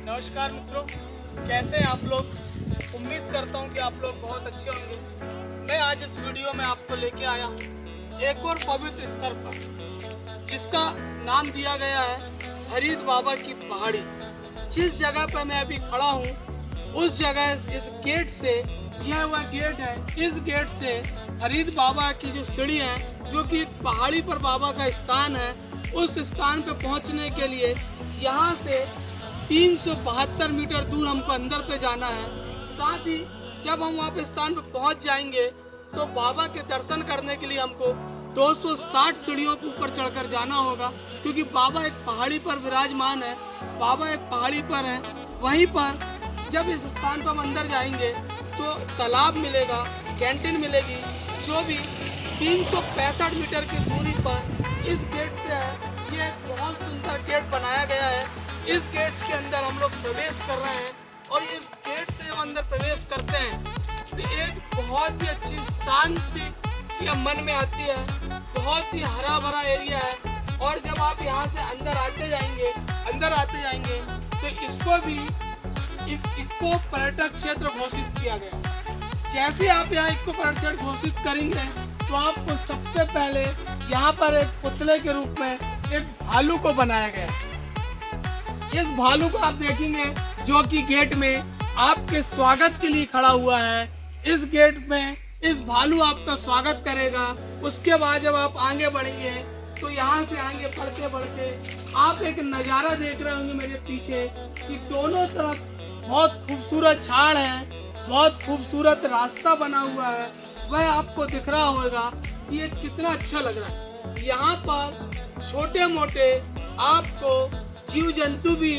नमस्कार मित्रों, कैसे हैं आप लोग। उम्मीद करता हूं कि आप लोग बहुत अच्छे होंगे। मैं आज इस वीडियो में आपको लेके आया हूं एक और पवित्र स्थल पर, जिसका नाम दिया गया है फरीद बाबा की पहाड़ी। जिस जगह पर मैं अभी खड़ा हूं, उस जगह इस गेट से, यह वह गेट है, इस गेट से फरीद बाबा की जो सीढ़ी है, जो कि पहाड़ी पर बाबा का स्थान है, उस स्थान पर पहुंचने के लिए यहाँ से 372 मीटर दूर हमको अंदर पे जाना है। साथ ही जब हम वहाँ पे स्थान पे पहुँच जाएंगे तो बाबा के दर्शन करने के लिए हमको 260 सीढ़ियों के ऊपर चढ़कर जाना होगा, क्योंकि बाबा एक पहाड़ी पर विराजमान है। बाबा एक पहाड़ी पर है। वहीं पर जब इस स्थान पर हम अंदर जाएंगे तो तालाब मिलेगा, कैंटीन मिलेगी, जो भी 365 मीटर की दूरी पर इस गेट से है। ये एक बहुत सुंदर गेट बनाया गया है। इस गेट के अंदर हम लोग प्रवेश कर रहे हैं और इस गेट से हम अंदर प्रवेश करते हैं तो एक बहुत ही अच्छी शांति या मन में आती है। बहुत ही हरा भरा एरिया है और जब आप यहाँ से अंदर आते जाएंगे तो इसको भी इको पर्यटक क्षेत्र घोषित किया गया। जैसे आप यहाँ इको पर्यटक क्षेत्र घोषित करेंगे तो आपको सबसे पहले यहाँ पर एक पुतले के रूप में एक भालू को बनाया गया। इस भालू को आप देखेंगे जो कि गेट में आपके स्वागत के लिए खड़ा हुआ है। इस गेट में इस भालू आपका स्वागत करेगा। उसके बाद जब आप आगे बढ़ेंगे तो यहाँ से आगे बढ़ते आप एक नज़ारा देख रहे होंगे मेरे पीछे कि दोनों तरफ बहुत खूबसूरत झाड़ है, बहुत खूबसूरत रास्ता बना हुआ है। वह आपको दिख रहा होगा कि ये कितना अच्छा लग रहा है। यहाँ पर छोटे मोटे आपको जीव जंतु भी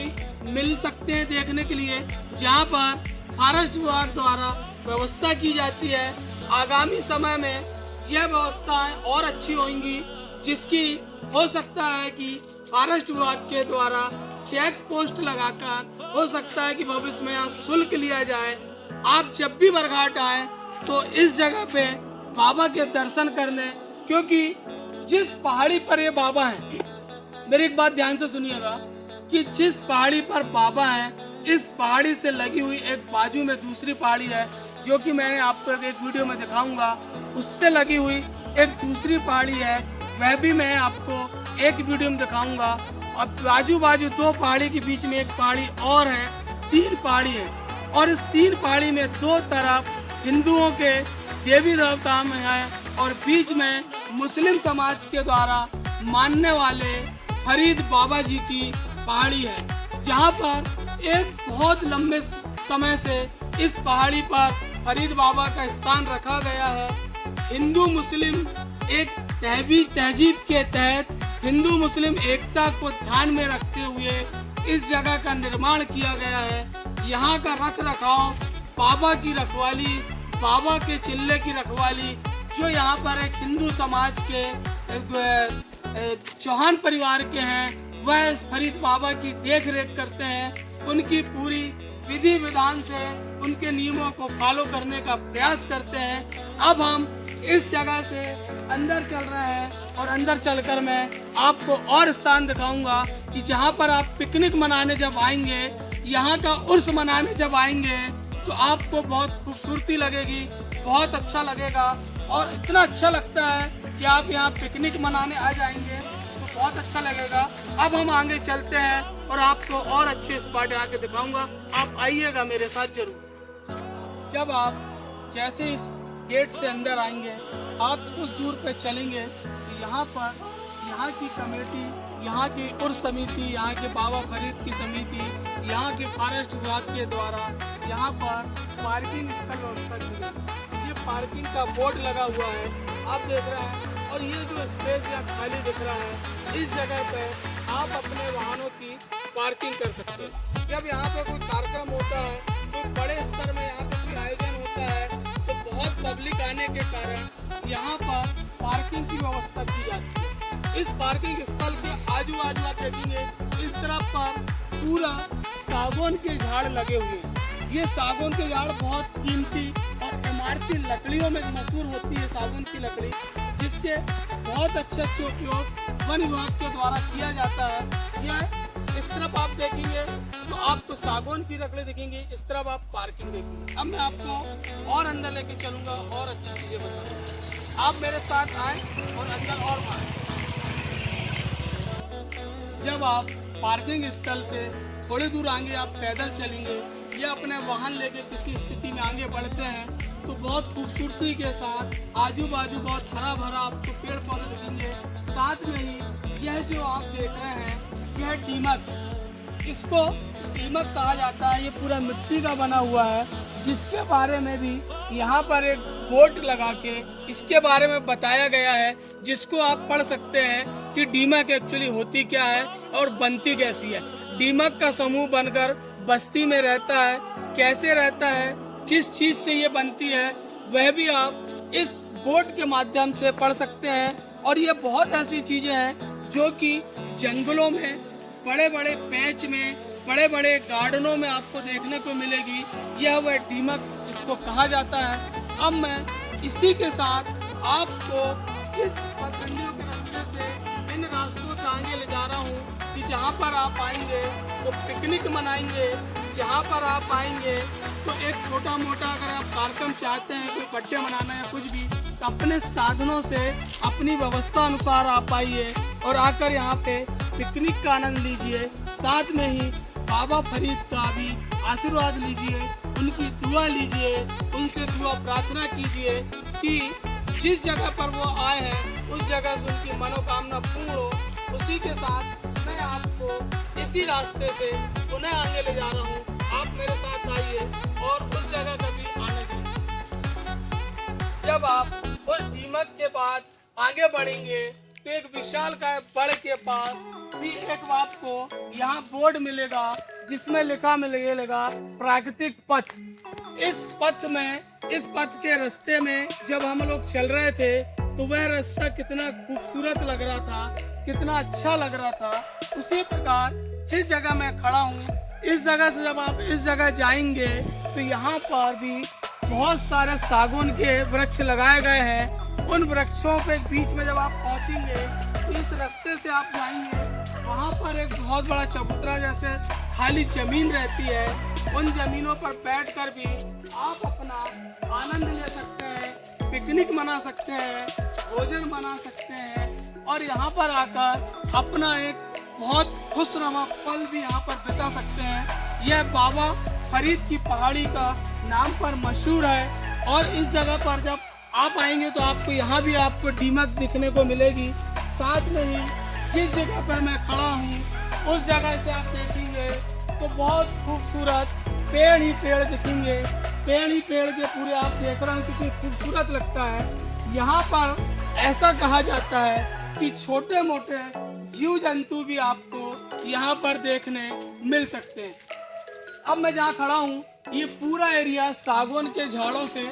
मिल सकते हैं देखने के लिए, जहाँ पर फॉरेस्ट विभाग द्वारा व्यवस्था की जाती है। आगामी समय में यह व्यवस्थाएं और अच्छी होंगी, जिसकी हो सकता है कि फॉरेस्ट विभाग के द्वारा चेक पोस्ट लगाकर हो सकता है कि भविष्य में यहाँ शुल्क लिया जाए। आप जब भी बरघाट आए तो इस जगह पे बाबा के दर्शन करने, क्योंकि जिस पहाड़ी पर ये बाबा हैं, मेरी एक बात ध्यान से सुनिएगा कि जिस पहाड़ी पर बाबा हैं, इस पहाड़ी से लगी हुई एक बाजू में दूसरी पहाड़ी है, जो कि मैंने आपको एक वीडियो में दिखाऊंगा। उससे लगी हुई एक दूसरी पहाड़ी है, वह भी मैं आपको एक वीडियो में दिखाऊंगा। और बाजू बाजू दो पहाड़ी के बीच में एक पहाड़ी और है, 3 पहाड़ी है। और इस 3 पहाड़ी में दो तरफ हिंदुओं के देवी देवता में है और बीच में मुस्लिम समाज के द्वारा मानने वाले फरीद बाबा जी की पहाड़ी है, जहाँ पर एक बहुत लंबे समय से इस पहाड़ी पर फरीद बाबा का स्थान रखा गया है। हिंदू मुस्लिम एक तहजीब के तहत हिंदू मुस्लिम एकता को ध्यान में रखते हुए इस जगह का निर्माण किया गया है। यहाँ का रख रखाव, बाबा की रखवाली, बाबा के चिल्ले की रखवाली, जो यहाँ पर एक हिंदू समाज के चौहान परिवार के हैं, वह इस फरीद बाबा की देख रेख करते हैं। उनकी पूरी विधि विधान से उनके नियमों को फॉलो करने का प्रयास करते हैं। अब हम इस जगह से अंदर चल रहे हैं और अंदर चलकर मैं आपको और स्थान दिखाऊंगा कि जहां पर आप पिकनिक मनाने जब आएंगे, यहाँ का उर्स मनाने जब आएंगे तो आपको बहुत खूबसूरती लगेगी, बहुत अच्छा लगेगा। और इतना अच्छा लगता है कि आप यहाँ पिकनिक मनाने आ जाएंगे तो बहुत अच्छा लगेगा। अब हम आगे चलते हैं और आपको और अच्छे स्पॉट आके दिखाऊंगा। आप आइएगा मेरे साथ जरूर। जब आप जैसे इस गेट से अंदर आएंगे, आप कुछ दूर पे चलेंगे तो यहाँ पर यहाँ की कमेटी, यहाँ की उर्स समिति, यहाँ के बाबा फरीद की समिति, यहाँ के फॉरेस्ट विभाग के द्वारा यहाँ पर पार्किंग स्थल व्यवस्था की गई। ये पार्किंग का बोर्ड लगा हुआ है, आप देख रहे हैं। और ये जो स्पेस या खाली दिख रहा है, इस जगह पे आप अपने वाहनों की पार्किंग कर सकते हैं। जब यहाँ पे कोई कार्यक्रम होता है, कोई बड़े स्तर में यहाँ पे कोई आयोजन होता है, तो बहुत पब्लिक आने के कारण यहाँ पर पार्किंग की व्यवस्था की जाती है। इस पार्किंग स्थल के आजू बाजू आप देखेंगे, इस तरफ पर पूरा सागौन के झाड़ लगे हुए हैं। ये सागौन के झाड़ बहुत कीमती और इमारती लकड़ियों में मशहूर होती है सागौन की लकड़ी, जिसके बहुत अच्छे उपयोग वन विभाग के द्वारा किया जाता है। यह इस तरफ आप देखेंगे तो आपको सागौन की लकड़ी दिखेंगी, इस तरफ आप पार्किंग देखेंगे। अब मैं आपको और अंदर लेके चलूंगा और अच्छी चीजें बताऊंगा। आप मेरे साथ आए और अंदर और आए। जब आप पार्किंग स्थल से थोड़ी दूर आगे आप पैदल चलेंगे या अपने वाहन लेके किसी स्थिति में आगे बढ़ते हैं तो बहुत खूबसूरती के साथ आजू बाजू बहुत हरा भरा आपको पेड़ पौधे दिखेंगे। साथ में ही यह जो आप देख रहे हैं यह दीमक, इसको दीमक कहा जाता है। ये पूरा मिट्टी का बना हुआ है, जिसके बारे में भी यहाँ पर एक बोर्ड लगा के इसके बारे में बताया गया है, जिसको आप पढ़ सकते हैं कि दीमक एक्चुअली होती क्या है और बनती कैसी है। दीमक का समूह बनकर बस्ती में रहता है, कैसे रहता है, किस चीज़ से ये बनती है, वह भी आप इस बोर्ड के माध्यम से पढ़ सकते हैं। और ये बहुत ऐसी चीज़ें हैं जो कि जंगलों में, बड़े बड़े पैच में, बड़े बड़े गार्डनों में आपको देखने को मिलेगी। यह वह दीमक इसको कहा जाता है। अब मैं इसी के साथ आपको इस पगडंडियों के रास्ते से, इन रास्तों से आगे ले जा रहा हूँ कि जहाँ पर आप आएंगे तो पिकनिक मनाएंगे। जहाँ पर आप आएंगे तो एक छोटा मोटा अगर आप कार्यक्रम चाहते हैं, कोई बर्थडे मनाना है कुछ भी, तो अपने साधनों से अपनी व्यवस्था अनुसार आप आइए और आकर यहाँ पे पिकनिक का आनंद लीजिए। साथ में ही बाबा फरीद का भी आशीर्वाद लीजिए, उनकी दुआ लीजिए, उनसे दुआ प्रार्थना कीजिए कि जिस जगह पर वो आए हैं उस जगह से उनकी मनोकामना पूर्ण हो। उसी के साथ मैं आपको इसी रास्ते से पुनः आगे ले जा रहा हूँ। आप मेरे साथ आइए और उस जगह का भी आनंद लीजिए। जब आप उस दीमक के बाद आगे बढ़ेंगे तो एक विशाल का बड़ के पास भी एक आपको यहाँ बोर्ड मिलेगा, जिसमें लिखा मिलेगा प्राकृतिक पथ। इस पथ के रास्ते में जब हम लोग चल रहे थे तो वह रास्ता कितना खूबसूरत लग रहा था, कितना अच्छा लग रहा था। उसी प्रकार जिस जगह मैं खड़ा हूँ, इस जगह से जब आप इस जगह जाएंगे तो यहाँ पर भी बहुत सारे सागौन के वृक्ष लगाए गए हैं। उन वृक्षों के बीच में जब आप पहुँचेंगे तो इस रास्ते से आप जाएंगे, वहाँ पर एक बहुत बड़ा चबूतरा जैसे खाली जमीन रहती है। उन जमीनों पर बैठकर भी आप अपना आनंद ले सकते हैं, पिकनिक मना सकते हैं, भोजन बना सकते हैं और यहाँ पर आकर अपना एक बहुत खुशनुमा पल भी यहाँ पर बिता सकते हैं। यह बाबा फरीद की पहाड़ी का नाम पर मशहूर है और इस जगह पर जब आप आएंगे तो आपको यहाँ भी आपको दीमक दिखने को मिलेगी। साथ में ही जिस जगह पर मैं खड़ा हूँ उस जगह से आप देखेंगे तो बहुत खूबसूरत पेड़ ही पेड़ दिखेंगे। पेड़ ही पेड़ के पूरे आप देख रहे हैं, कितनी खूबसूरत लगता है। यहाँ पर ऐसा कहा जाता है कि छोटे मोटे जीव जंतु भी आपको यहाँ पर देखने मिल सकते हैं। अब मैं जहाँ खड़ा हूँ ये पूरा एरिया सागौन के झाड़ों से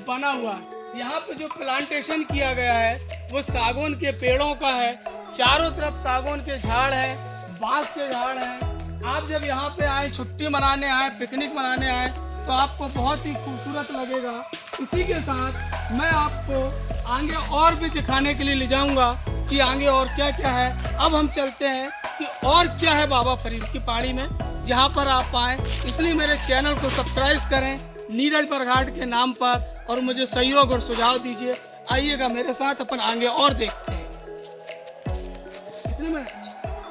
बना हुआ है। यहाँ पे जो प्लांटेशन किया गया है वो सागौन के पेड़ों का है। चारों तरफ सागौन के झाड़ है, बांस के झाड़ है। आप जब यहाँ पे आए, छुट्टी मनाने आए, पिकनिक मनाने आए तो आपको बहुत ही खूबसूरत लगेगा। इसी के साथ मैं आपको आगे और भी दिखाने के लिए ले जाऊंगा कि आगे और क्या क्या है। अब हम चलते हैं कि और क्या है बाबा फरीद की पहाड़ी में जहाँ पर आप आए। इसलिए मेरे चैनल को सब्सक्राइब करें नीरज बरघाट के नाम पर और मुझे सहयोग और सुझाव दीजिए। आइएगा मेरे साथ, अपन आगे और देखते हैं।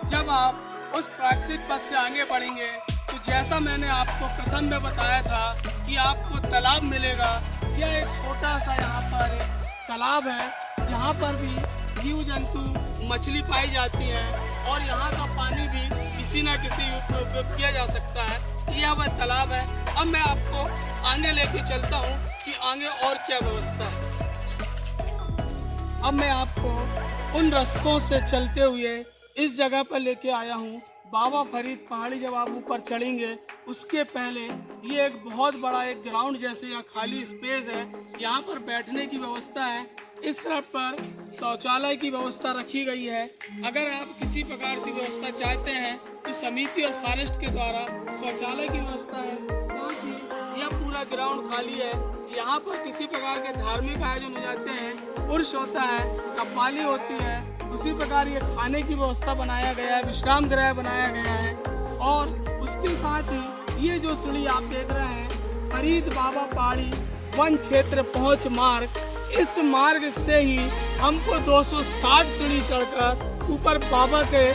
जब आप उस प्राकृतिक पथ से आगे बढ़ेंगे तो जैसा मैंने आपको प्रथम में बताया था कि आपको तालाब मिलेगा। यह एक छोटा सा यहाँ पर एक तालाब है जहाँ पर भी जीव जंतु, मछली पाई जाती है और यहाँ का पानी भी किसी न किसी उपयोग किया जा सकता है। यह वह तालाब है। अब मैं आपको आगे लेके चलता हूँ कि आगे और क्या व्यवस्था है। अब मैं आपको उन रास्तों से चलते हुए इस जगह पर लेके आया हूँ। बाबा फरीद पहाड़ी जब आप ऊपर चढ़ेंगे उसके पहले ये एक बहुत बड़ा एक ग्राउंड जैसे या खाली स्पेस है। यहाँ पर बैठने की व्यवस्था है। इस तरफ पर शौचालय की व्यवस्था रखी गई है। अगर आप किसी प्रकार की व्यवस्था चाहते हैं तो समिति और फॉरेस्ट के द्वारा शौचालय की व्यवस्था है। साथ ही यह पूरा ग्राउंड खाली है। यहाँ पर किसी प्रकार के धार्मिक आयोजन हो जाते हैं, उर्स होता है, कव्वाली होती है। उसी प्रकार ये खाने की व्यवस्था बनाया गया है, विश्राम गृह बनाया गया है और उसके साथ ही ये जो सीढ़ी आप देख रहे हैं फरीद बाबा पहाड़ी वन क्षेत्र पहुंच मार्ग, इस मार्ग से ही हमको 260 सीढ़ी चढ़कर ऊपर बाबा के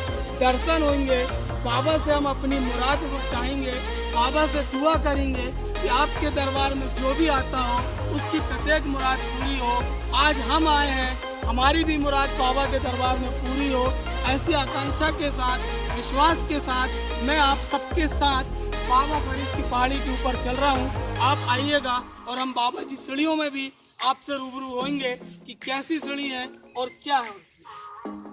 दर्शन होंगे। बाबा से हम अपनी मुराद को चाहेंगे, बाबा से दुआ करेंगे कि आपके दरबार में जो भी आता हो उसकी प्रत्येक मुराद पूरी हो। आज हम आए हैं, हमारी भी मुराद बाबा के दरबार में पूरी हो। ऐसी आकांक्षा के साथ, विश्वास के साथ मैं आप सबके साथ बाबा फरीद की पहाड़ी के ऊपर चल रहा हूँ। आप आइएगा और हम बाबा की सीढ़ियों में भी आपसे रूबरू होंगे कि कैसी सीढ़ी है और क्या है।